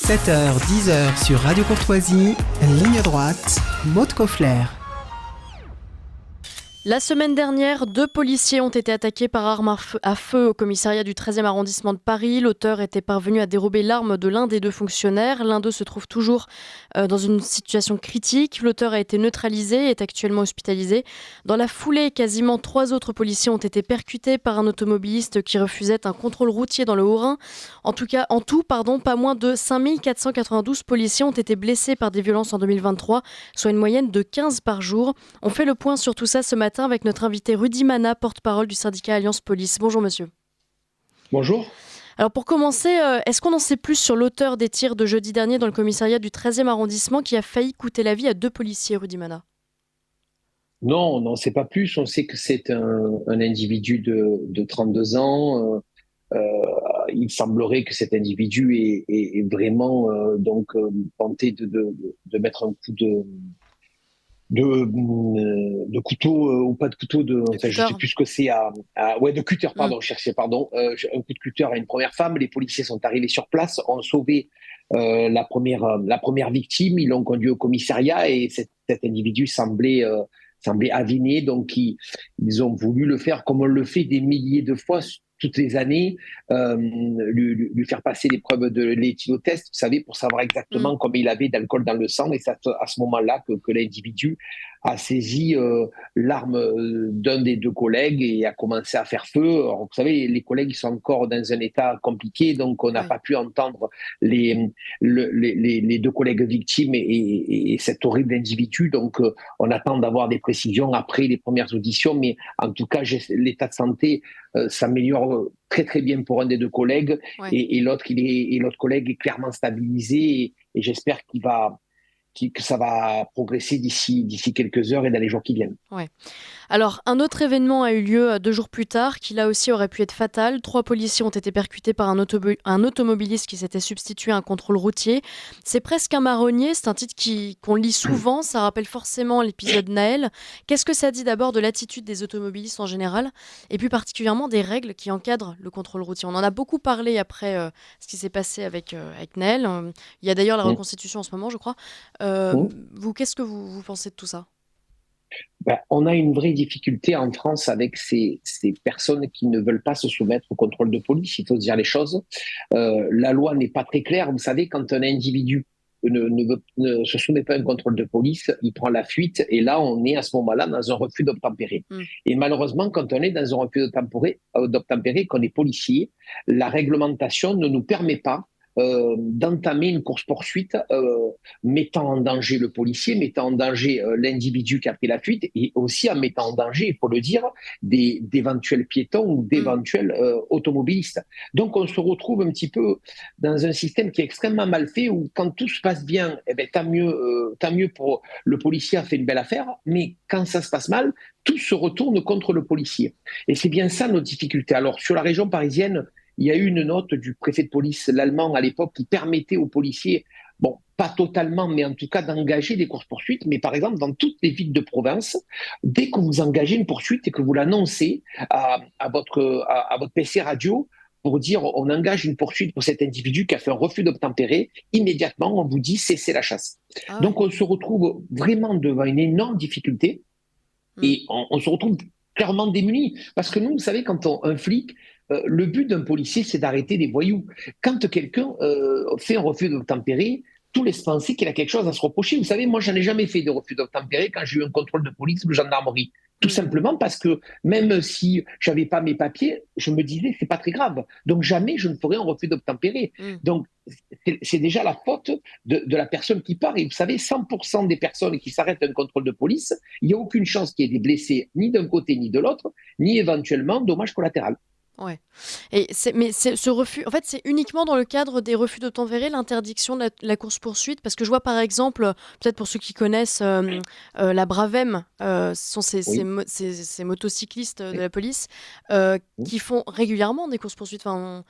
7h, 10h sur Radio Courtoisie, ligne droite, Maud Koffler. La semaine dernière, 2 policiers ont été attaqués par arme à feu au commissariat du 13e arrondissement de Paris. L'auteur était parvenu à dérober l'arme de l'un des 2 fonctionnaires. L'un d'eux se trouve toujours dans une situation critique. L'auteur a été neutralisé et est actuellement hospitalisé. Dans la foulée, quasiment 3 autres policiers ont été percutés par un automobiliste qui refusait un contrôle routier dans le Haut-Rhin. En tout, pas moins de 5492 policiers ont été blessés par des violences en 2023, soit une moyenne de 15 par jour. On fait le point sur tout ça ce matin avec notre invité Rudy Mana, porte-parole du syndicat Alliance Police. Bonjour monsieur. Bonjour. Alors pour commencer, est-ce qu'on en sait plus sur l'auteur des tirs de jeudi dernier dans le commissariat du 13e arrondissement qui a failli coûter la vie à 2 policiers, Rudy Mana? Non, on n'en sait pas plus. On sait que c'est un individu de 32 ans. Il semblerait que cet individu ait vraiment tenté de mettre un coup de couteau ou pas de couteau, enfin, je sais plus ce que c'est, de cutter, pardon, je cherchais, pardon, un coup de cutter à une première femme. Les policiers sont arrivés sur place, ont sauvé la première victime, ils l'ont conduit au commissariat et cet individu semblait aviné, donc ils ont voulu le faire comme on le fait des milliers de fois toutes les années, lui faire passer l'épreuve de l'éthylotest, vous savez, pour savoir exactement combien il avait d'alcool dans le sang. Et c'est à ce moment-là que l'individu a saisi l'arme d'un des 2 collègues et a commencé à faire feu. Alors, vous savez, les collègues ils sont encore dans un état compliqué, donc on n'a pas pu entendre les 2 collègues victimes et cet horrible individu. Donc on attend d'avoir des précisions après les premières auditions, mais en tout cas, l'état de santé s'améliore très très bien pour un des 2 collègues, et l'autre collègue est clairement stabilisé, et j'espère que ça va progresser d'ici quelques heures et dans les jours qui viennent. Ouais. Alors, un autre événement a eu lieu 2 jours plus tard, qui là aussi aurait pu être fatal. 3 policiers ont été percutés par un automobiliste qui s'était substitué à un contrôle routier. C'est presque un marronnier, c'est un titre qu'on lit souvent, ça rappelle forcément l'épisode Naël. Qu'est-ce que ça dit d'abord de l'attitude des automobilistes en général, et plus particulièrement des règles qui encadrent le contrôle routier? On en a beaucoup parlé après ce qui s'est passé avec Naël. Il y a d'ailleurs la reconstitution en ce moment, je crois. Vous, qu'est-ce que vous pensez de tout ça? On a une vraie difficulté en France avec ces personnes qui ne veulent pas se soumettre au contrôle de police. Il faut dire les choses. La loi n'est pas très claire. Vous savez, quand un individu ne se soumet pas à un contrôle de police, il prend la fuite, et là, on est à ce moment-là dans un refus d'obtempérer. Et malheureusement, quand on est dans un refus d'obtempérer, qu'on est policier, la réglementation ne nous permet pas d'entamer une course-poursuite mettant en danger le policier, mettant en danger l'individu qui a pris la fuite, et aussi en mettant en danger, il faut le dire, d'éventuels piétons ou d'éventuels automobilistes. Donc on se retrouve un petit peu dans un système qui est extrêmement mal fait, où quand tout se passe bien, tant mieux pour le policier, a fait une belle affaire, mais quand ça se passe mal, tout se retourne contre le policier. Et c'est bien ça notre difficulté. Alors sur la région parisienne, il y a eu une note du préfet de police, l'allemand à l'époque, qui permettait aux policiers, bon, pas totalement, mais en tout cas d'engager des courses-poursuites. Mais par exemple, dans toutes les villes de province, dès que vous engagez une poursuite et que vous l'annoncez à votre PC radio pour dire on engage une poursuite pour cet individu qui a fait un refus d'obtempérer, immédiatement on vous dit cessez la chasse. Donc on se retrouve vraiment devant une énorme difficulté, et on se retrouve clairement démunis. Parce que nous, vous savez, quand un flic, le but d'un policier, c'est d'arrêter des voyous. Quand quelqu'un fait un refus d'obtempérer, tout laisse penser qu'il a quelque chose à se reprocher. Vous savez, moi, j'en ai jamais fait de refus d'obtempérer quand j'ai eu un contrôle de police ou de gendarmerie. Tout simplement parce que même si j'avais pas mes papiers, je me disais, c'est pas très grave. Donc jamais je ne ferai un refus d'obtempérer. Donc c'est déjà la faute de la personne qui part. Et vous savez, 100% des personnes qui s'arrêtent à un contrôle de police, il n'y a aucune chance qu'il y ait des blessés ni d'un côté ni de l'autre, ni éventuellement dommage collatéral. Ouais. Mais ce refus, en fait, c'est uniquement dans le cadre des refus d'obtempérer, l'interdiction de la course-poursuite, parce que je vois par exemple, peut-être pour ceux qui connaissent la Bravem, ce sont ces motocyclistes de la police qui font régulièrement des courses-poursuites. Enfin,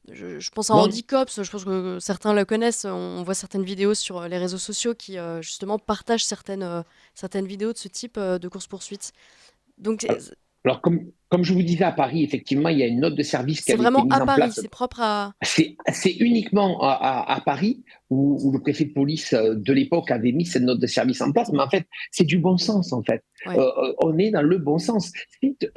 je pense à Andy Cops, je pense que certains le connaissent, on voit certaines vidéos sur les réseaux sociaux qui justement partagent certaines vidéos de ce type de course-poursuite. Donc, Alors Comme je vous disais, à Paris, effectivement, il y a une note de service qui C'est avait été vraiment mise à en Paris, place. c'est propre à... C'est uniquement à Paris où le préfet de police de l'époque avait mis cette note de service en place, mais en fait, c'est du bon sens, en fait. Ouais. On est dans le bon sens.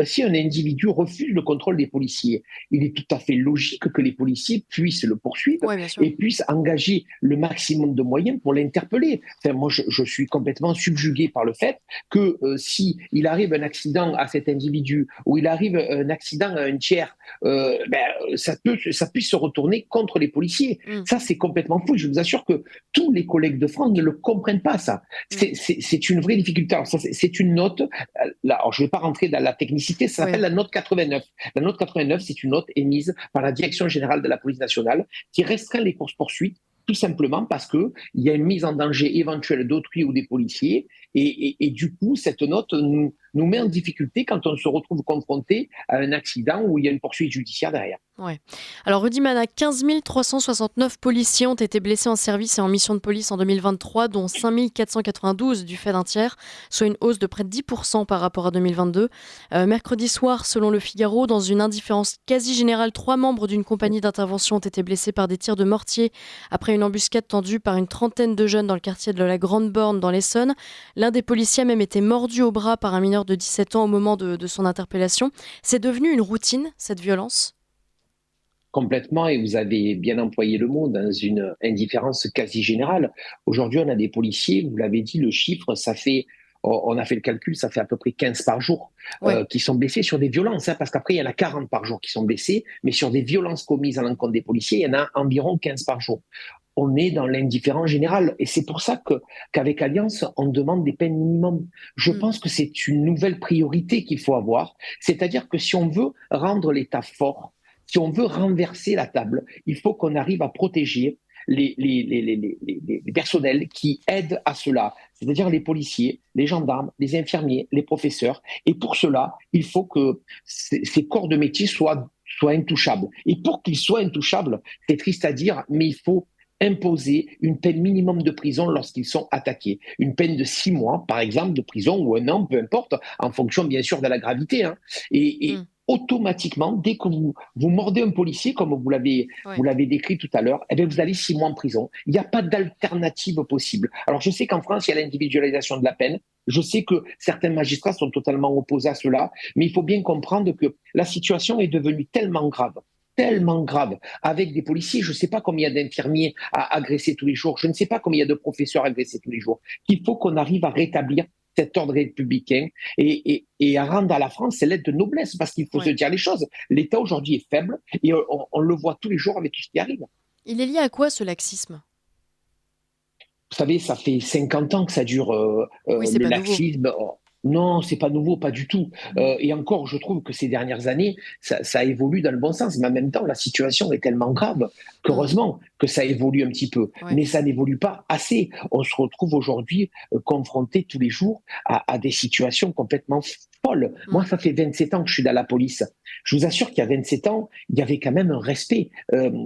Si un individu refuse le contrôle des policiers, il est tout à fait logique que les policiers puissent le poursuivre Ouais, bien sûr. et puissent engager le maximum de moyens pour l'interpeller. Enfin, moi, je suis complètement subjugué par le fait que si il arrive un accident à cet individu ou il arrive un accident à un tiers, ça puisse se retourner contre les policiers. Ça, c'est complètement fou. Je vous assure que tous les collègues de France ne le comprennent pas, ça. C'est une vraie difficulté. Alors, c'est une note. Là, alors, je ne vais pas rentrer dans la technicité, ça s'appelle la note 89. La note 89, c'est une note émise par la Direction générale de la police nationale qui restreint les courses-poursuites tout simplement parce qu'il y a une mise en danger éventuelle d'autrui ou des policiers. Et du coup, cette note nous met en difficulté quand on se retrouve confronté à un accident où il y a une poursuite judiciaire derrière. Ouais. Alors, Rudy Mana, 15 369 policiers ont été blessés en service et en mission de police en 2023, dont 5 492 du fait d'un tiers, soit une hausse de près de 10% par rapport à 2022. Mercredi soir, selon Le Figaro, dans une indifférence quasi générale, 3 membres d'une compagnie d'intervention ont été blessés par des tirs de mortier après une embuscade tendue par une trentaine de jeunes dans le quartier de la Grande Borne dans l'Essonne. L'un des policiers a même été mordu au bras par un mineur de 17 ans au moment de son interpellation. C'est devenu une routine, cette violence ? Complètement, et vous avez bien employé le mot, dans une indifférence quasi générale. Aujourd'hui, on a des policiers, vous l'avez dit, le chiffre, on a fait le calcul, ça fait à peu près 15 par jour qui sont blessés sur des violences, parce qu'après, il y en a 40 par jour qui sont blessés, mais sur des violences commises à l'encontre des policiers, il y en a environ 15 par jour. On est dans l'indifférence générale. Et c'est pour ça qu'avec Alliance, on demande des peines minimum. Je pense que c'est une nouvelle priorité qu'il faut avoir. C'est-à-dire que si on veut rendre l'État fort, si on veut renverser la table, il faut qu'on arrive à protéger les personnels qui aident à cela, c'est-à-dire les policiers, les gendarmes, les infirmiers, les professeurs. Et pour cela, il faut que ces corps de métier soient intouchables. Et pour qu'ils soient intouchables, c'est triste à dire, mais il faut imposer une peine minimum de prison lorsqu'ils sont attaqués. Une peine de 6 mois, par exemple, de prison ou 1 an, peu importe, en fonction bien sûr de la gravité. Et automatiquement, dès que vous mordez un policier, comme vous l'avez décrit tout à l'heure, eh bien, vous allez 6 mois en prison. Il n'y a pas d'alternative possible. Alors, je sais qu'en France, il y a l'individualisation de la peine. Je sais que certains magistrats sont totalement opposés à cela, mais il faut bien comprendre que la situation est devenue tellement grave, avec des policiers. Je ne sais pas combien il y a d'infirmiers à agresser tous les jours, je ne sais pas combien il y a de professeurs à agresser tous les jours, qu'il faut qu'on arrive à rétablir cet ordre républicain et à rendre à la France ses lettres de noblesse, parce qu'il faut se dire les choses. L'État aujourd'hui est faible et on le voit tous les jours avec tout ce qui arrive. Il est lié à quoi, ce laxisme ? Vous savez, ça fait 50 ans que ça dure, le laxisme. Nouveau. Non, c'est pas nouveau, pas du tout. Et encore, je trouve que ces dernières années, ça évolue dans le bon sens. Mais en même temps, la situation est tellement grave qu'heureusement que ça évolue un petit peu. Mais ça n'évolue pas assez. On se retrouve aujourd'hui confronté tous les jours à des situations complètement folles. Moi, ça fait 27 ans que je suis dans la police. Je vous assure qu'il y a 27 ans, il y avait quand même un respect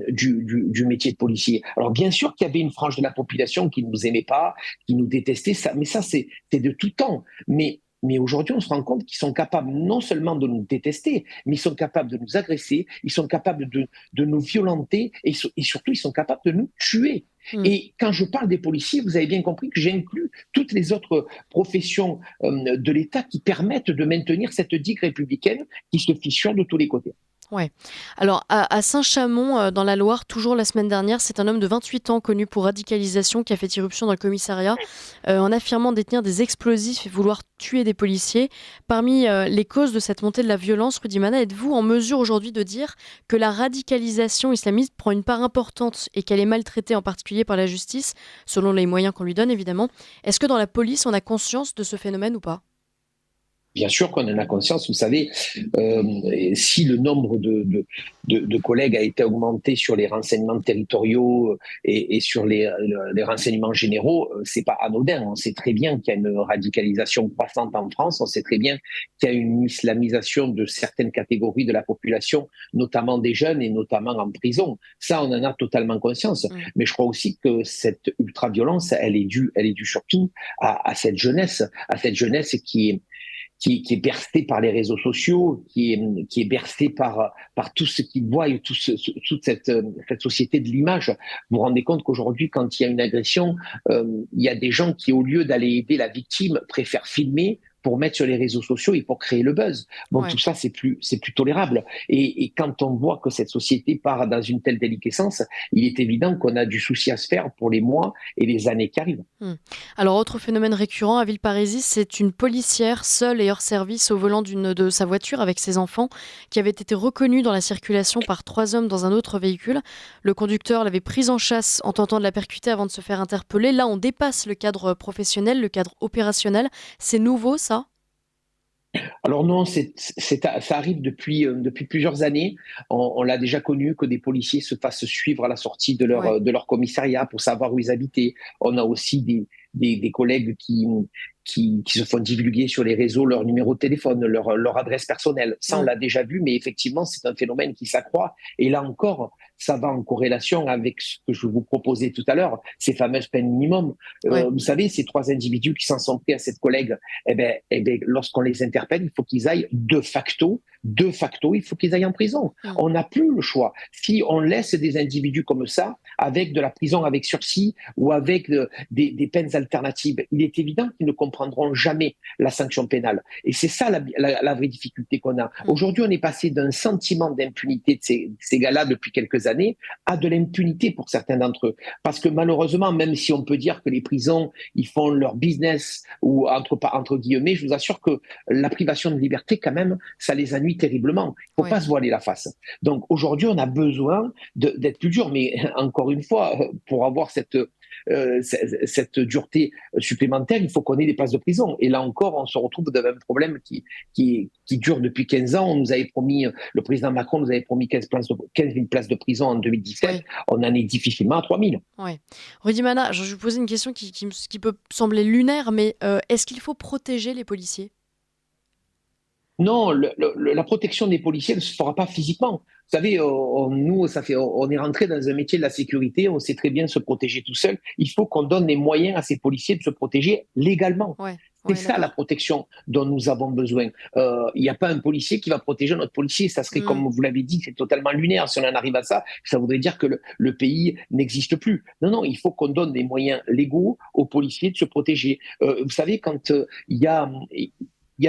du métier de policier. Alors bien sûr qu'il y avait une frange de la population qui ne nous aimait pas, qui nous détestait, mais ça c'est de tout temps. Mais aujourd'hui, on se rend compte qu'ils sont capables non seulement de nous détester, mais ils sont capables de nous agresser, ils sont capables de nous violenter et surtout, ils sont capables de nous tuer. Et quand je parle des policiers, vous avez bien compris que j'inclus toutes les autres professions de l'État qui permettent de maintenir cette digue républicaine qui se fissure de tous les côtés. Ouais. Alors, à Saint-Chamond, dans la Loire, toujours la semaine dernière, c'est un homme de 28 ans connu pour radicalisation qui a fait irruption dans le commissariat en affirmant détenir des explosifs et vouloir tuer des policiers. Parmi les causes de cette montée de la violence, Rudy Mana, êtes-vous en mesure aujourd'hui de dire que la radicalisation islamiste prend une part importante et qu'elle est maltraitée en particulier par la justice, selon les moyens qu'on lui donne évidemment ? Est-ce que dans la police, on a conscience de ce phénomène ou pas ? Bien sûr qu'on en a conscience. Vous savez, si le nombre de collègues a été augmenté sur les renseignements territoriaux et sur les renseignements généraux, c'est pas anodin. On sait très bien qu'il y a une radicalisation croissante en France. On sait très bien qu'il y a une islamisation de certaines catégories de la population, notamment des jeunes et notamment en prison. Ça, on en a totalement conscience. Mais je crois aussi que cette ultra-violence, elle est due surtout à cette jeunesse qui est bercé par les réseaux sociaux, qui est bercé par tout ce qu'il voit et toute cette société de l'image. Vous vous rendez compte qu'aujourd'hui, quand il y a une agression, il y a des gens qui, au lieu d'aller aider la victime, préfèrent filmer pour mettre sur les réseaux sociaux et pour créer le buzz. Bon, Ouais. tout ça, c'est plus tolérable. Et quand on voit que cette société part dans une telle déliquescence, il est évident qu'on a du souci à se faire pour les mois et les années qui arrivent. Alors, autre phénomène récurrent à Villeparisis, c'est une policière seule et hors service au volant de sa voiture avec ses enfants qui avait été reconnue dans la circulation par 3 hommes dans un autre véhicule. Le conducteur l'avait prise en chasse en tentant de la percuter avant de se faire interpeller. Là, on dépasse le cadre professionnel, le cadre opérationnel. C'est nouveau, ça? Alors non, ça arrive depuis plusieurs années. On l'a déjà connu que des policiers se fassent suivre à la sortie Ouais. de leur commissariat pour savoir où ils habitaient. On a aussi des collègues qui se font divulguer sur les réseaux leur numéro de téléphone, leur adresse personnelle. Ça, on Mm. l'a déjà vu, mais effectivement, c'est un phénomène qui s'accroît. Et là encore, ça va en corrélation avec ce que je vous proposais tout à l'heure, ces fameuses peines minimum. Ouais. Vous savez, ces 3 individus qui s'en sont pris à cette collègue, lorsqu'on les interpelle, il faut qu'ils aillent de facto, il faut qu'ils aillent en prison. Mm. On n'a plus le choix. Si on laisse des individus comme ça, avec de la prison avec sursis ou avec des peines alternatives, il est évident qu'ils ne comprendront jamais la sanction pénale. Et c'est ça la vraie difficulté qu'on a. Mm. Aujourd'hui, on est passé d'un sentiment d'impunité de ces gars-là depuis quelques années à de l'impunité pour certains d'entre eux. Parce que malheureusement, même si on peut dire que les prisons, ils font leur business, ou entre guillemets, je vous assure que la privation de liberté, quand même, ça les ennuie terriblement. Il ne faut Ouais. pas se voiler la face. Donc aujourd'hui, on a besoin d'être plus dur. Mais encore une fois, pour avoir cette dureté supplémentaire, il faut qu'on ait des places de prison. Et là encore, on se retrouve dans un problème qui dure depuis 15 ans. On nous avait promis, le président Macron nous avait promis 15 000 places de prison en 2017. Ouais. On en est difficilement à 3 000. Ouais. Rudy Mana, je vais vous poser une question qui peut sembler lunaire, mais est-ce qu'il faut protéger les policiers? Non, la protection des policiers ne se fera pas physiquement. Vous savez, nous, on est rentré dans un métier de la sécurité, on sait très bien se protéger tout seul. Il faut qu'on donne les moyens à ces policiers de se protéger légalement. Ouais. C'est Ouais, ça la d'accord. protection dont nous avons besoin. Il n'y a pas un policier qui va protéger notre policier. Ça serait, Mm. comme vous l'avez dit, c'est totalement lunaire. Si on en arrive à ça, ça voudrait dire que le pays n'existe plus. Non, non, il faut qu'on donne des moyens légaux aux policiers de se protéger. Vous savez, quand il y a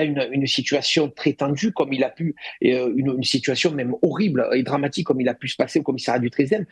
une situation très tendue, comme il a pu, une situation même horrible et dramatique, comme il a pu se passer au commissariat du 13e.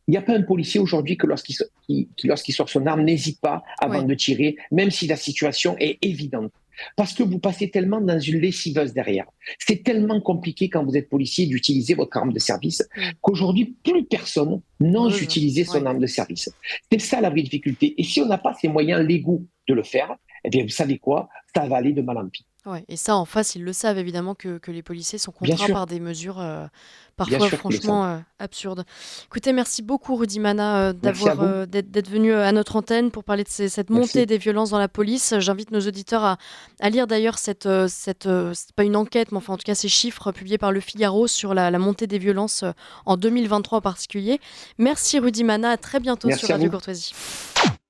Il n'y a pas un policier aujourd'hui que lorsqu'il sort son arme, n'hésite pas avant Ouais. de tirer, même si la situation est évidente. Parce que vous passez tellement dans une lessiveuse derrière. C'est tellement compliqué quand vous êtes policier d'utiliser votre arme de service Mm. qu'aujourd'hui, plus personne n'ose Ose. utiliser son Ouais. arme de service. C'est ça la vraie difficulté. Et si on n'a pas ces moyens légaux de le faire, eh bien, vous savez quoi? Ça va aller de mal en pis. Ouais. Et ça, en face, ils le savent évidemment que les policiers sont Bien contraints sûr, par des mesures bien parfois sûr qu'ils le savent. franchement absurdes. Écoutez, merci beaucoup Rudy Mana Merci à d'avoir vous. d'être venu à notre antenne pour parler de cette montée Merci. des violences dans la police. J'invite nos auditeurs à lire d'ailleurs c'est pas une enquête, mais enfin en tout cas ces chiffres publiés par Le Figaro sur la montée des violences en 2023 en particulier. Merci Rudy Mana, à très bientôt sur Merci à Radio vous. Courtoisie.